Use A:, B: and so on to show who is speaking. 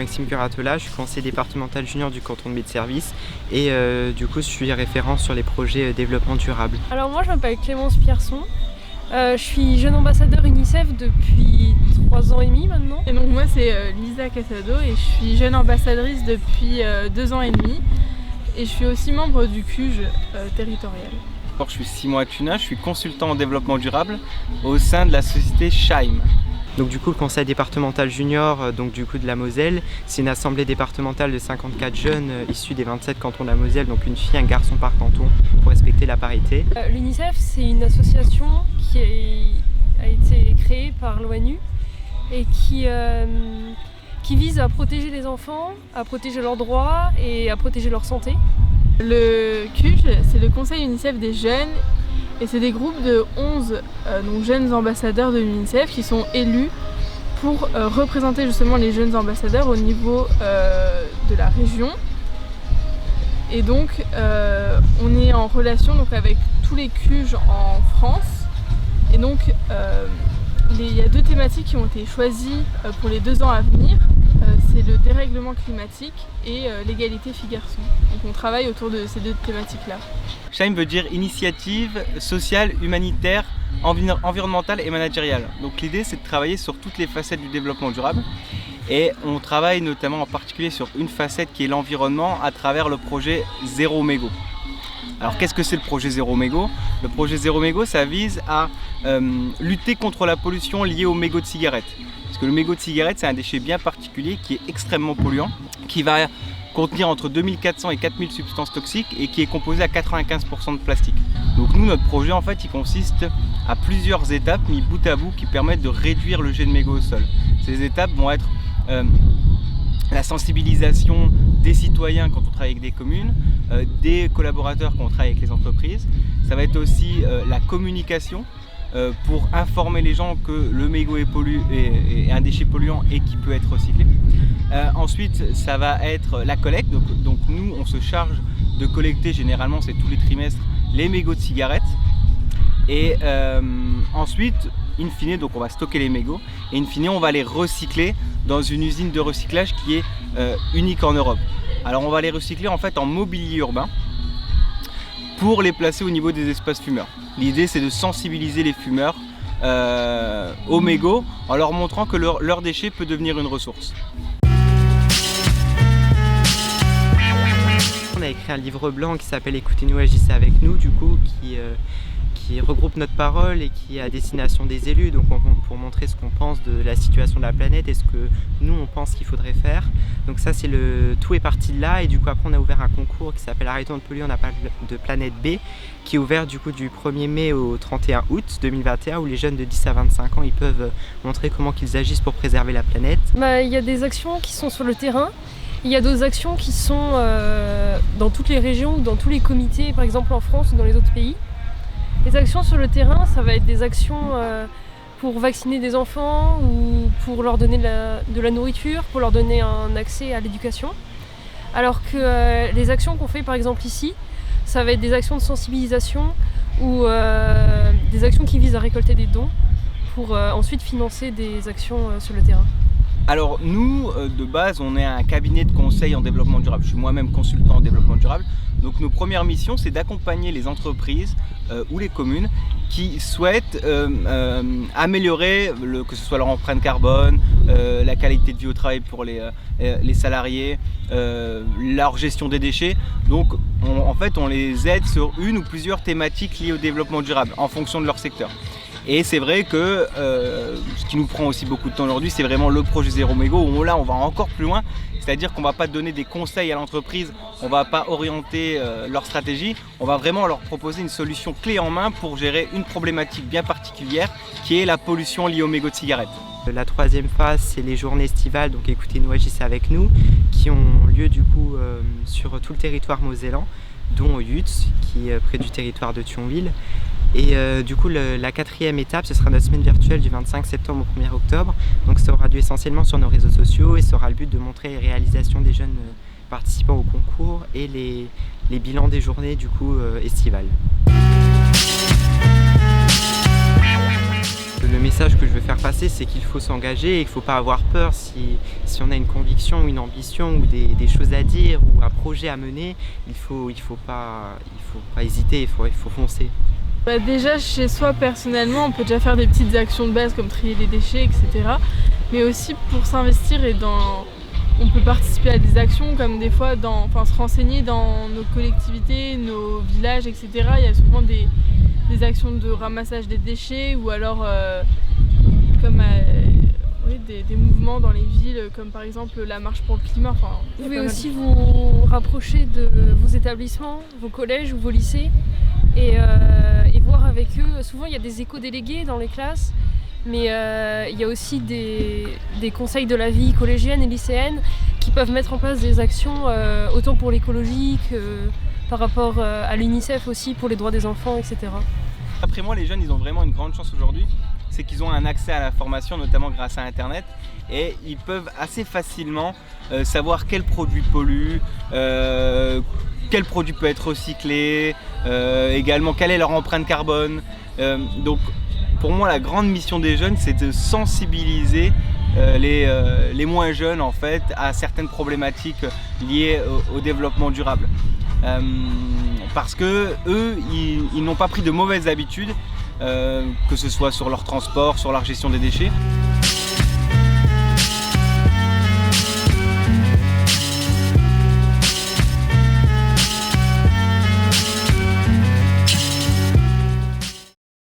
A: Maxime Curatola, je suis conseiller départemental junior du canton de Baie-de-Services et du coup je suis référent sur les projets développement durable.
B: Alors moi je m'appelle Clémence Pierson, je suis jeune ambassadeur UNICEF depuis 3 ans et demi maintenant.
C: Et donc moi c'est Lisa Casado et je suis jeune ambassadrice depuis 2 ans et demi et je suis aussi membre du CUJ territorial.
D: Je suis Simon Acuna, je suis consultant en développement durable au sein de la société Scheim.
A: Donc du coup le conseil départemental junior donc du coup de la Moselle, c'est une assemblée départementale de 54 jeunes issus des 27 cantons de la Moselle, donc une fille, un garçon par canton pour respecter la parité.
B: L'UNICEF c'est une association qui a été créée par l'ONU et qui vise à protéger les enfants, à protéger leurs droits et à protéger leur santé.
C: Le CUJ, c'est le conseil UNICEF des jeunes et c'est des groupes de 11 donc jeunes ambassadeurs de l'UNICEF qui sont élus pour représenter justement les jeunes ambassadeurs au niveau de la région. Et donc on est en relation donc, avec tous les CUJ en France et donc il y a 2 thématiques qui ont été choisies pour les 2 ans à venir. C'est le dérèglement climatique et l'égalité filles-garçons. Donc on travaille autour de ces 2 thématiques-là.
D: Scheim veut dire initiative sociale, humanitaire, environnementale et managériale. Donc l'idée c'est de travailler sur toutes les facettes du développement durable et on travaille notamment en particulier sur une facette qui est l'environnement à travers le projet Zéro Mégot. Alors qu'est-ce que c'est le projet Zéro Mégot ? Le projet Zéro Mégot ça vise à lutter contre la pollution liée aux mégots de cigarettes. Parce que le mégot de cigarette, c'est un déchet bien particulier qui est extrêmement polluant, qui va contenir entre 2400 et 4000 substances toxiques et qui est composé à 95% de plastique. Donc nous, notre projet, en fait, il consiste à plusieurs étapes mis bout à bout qui permettent de réduire le jet de mégots au sol. Ces étapes vont être la sensibilisation des citoyens quand on travaille avec des communes, des collaborateurs quand on travaille avec les entreprises. Ça va être aussi la communication, pour informer les gens que le mégot est un déchet polluant et qui peut être recyclé. Ensuite, ça va être la collecte. Donc nous, on se charge de collecter, généralement c'est tous les trimestres, les mégots de cigarettes. Et ensuite, in fine, donc on va stocker les mégots et in fine, on va les recycler dans une usine de recyclage qui est unique en Europe. Alors on va les recycler en fait en mobilier urbain pour les placer au niveau des espaces fumeurs. L'idée c'est de sensibiliser les fumeurs aux mégots en leur montrant que leur déchet peut devenir une ressource.
A: On a écrit un livre blanc qui s'appelle Écoutez-nous, agissez avec nous, du coup, qui regroupe notre parole et qui est à destination des élus, donc pour montrer ce qu'on pense de la situation de la planète et ce que nous on pense qu'il faudrait faire. Donc ça c'est tout est parti de là et du coup après on a ouvert un concours qui s'appelle Arrêtons de polluer, on n'a pas de planète B, qui est ouvert du coup du 1er mai au 31 août 2021 où les jeunes de 10 à 25 ans ils peuvent montrer comment qu'ils agissent pour préserver la planète.
B: Il y a des actions qui sont sur le terrain. Il y a d'autres actions qui sont dans toutes les régions ou dans tous les comités, par exemple en France ou dans les autres pays. Les actions sur le terrain, ça va être des actions pour vacciner des enfants ou pour leur donner de la nourriture, pour leur donner un accès à l'éducation. Alors que les actions qu'on fait par exemple ici, ça va être des actions de sensibilisation ou des actions qui visent à récolter des dons pour ensuite financer des actions sur le terrain.
D: Alors nous, de base, on est un cabinet de conseil en développement durable. Je suis moi-même consultant en développement durable. Donc nos premières missions, c'est d'accompagner les entreprises ou les communes qui souhaitent améliorer que ce soit leur empreinte carbone, la qualité de vie au travail pour les salariés, leur gestion des déchets. Donc en fait, on les aide sur une ou plusieurs thématiques liées au développement durable en fonction de leur secteur. Et c'est vrai que ce qui nous prend aussi beaucoup de temps aujourd'hui, c'est vraiment le projet Zéro Mégot où là on va encore plus loin, c'est-à-dire qu'on ne va pas donner des conseils à l'entreprise, on ne va pas orienter leur stratégie, on va vraiment leur proposer une solution clé en main pour gérer une problématique bien particulière qui est la pollution liée aux mégots de cigarettes.
A: La 3e phase, c'est les journées estivales, donc écoutez-nous, agissez avec nous, qui ont lieu du coup sur tout le territoire mosellan, dont Yutz, qui est près du territoire de Thionville. Et du coup, la 4e étape, ce sera notre semaine virtuelle du 25 septembre au 1er octobre. Donc ça aura lieu essentiellement sur nos réseaux sociaux et ça aura le but de montrer les réalisations des jeunes participants au concours et les bilans des journées du coup estivales. Le message que je veux faire passer pensée, c'est qu'il faut s'engager et qu'il ne faut pas avoir peur. Si on a une conviction, une ambition ou des choses à dire ou un projet à mener, il faut pas hésiter, il faut foncer.
C: Déjà chez soi personnellement, on peut déjà faire des petites actions de base comme trier les déchets, etc. Mais aussi pour s'investir on peut participer à des actions comme des fois se renseigner dans nos collectivités, nos villages, etc. Il y a souvent des actions de ramassage des déchets ou alors des mouvements dans les villes comme par exemple la marche pour le climat.
B: Vous pouvez aussi vous rapprocher de vos établissements, vos collèges ou vos lycées et voir avec eux. Souvent il y a des éco-délégués dans les classes, mais il y a aussi des conseils de la vie collégienne et lycéenne qui peuvent mettre en place des actions autant pour l'écologie que par rapport à l'UNICEF aussi pour les droits des enfants, etc.
D: Après moi, les jeunes, ils ont vraiment une grande chance aujourd'hui, c'est qu'ils ont un accès à l'information, notamment grâce à Internet, et ils peuvent assez facilement savoir quel produit pollue, quel produit peut être recyclé, également quelle est leur empreinte carbone. Donc pour moi, la grande mission des jeunes, c'est de sensibiliser les moins jeunes en fait, à certaines problématiques liées au développement durable. Parce que eux, ils n'ont pas pris de mauvaises habitudes, que ce soit sur leur transport, sur leur gestion des déchets.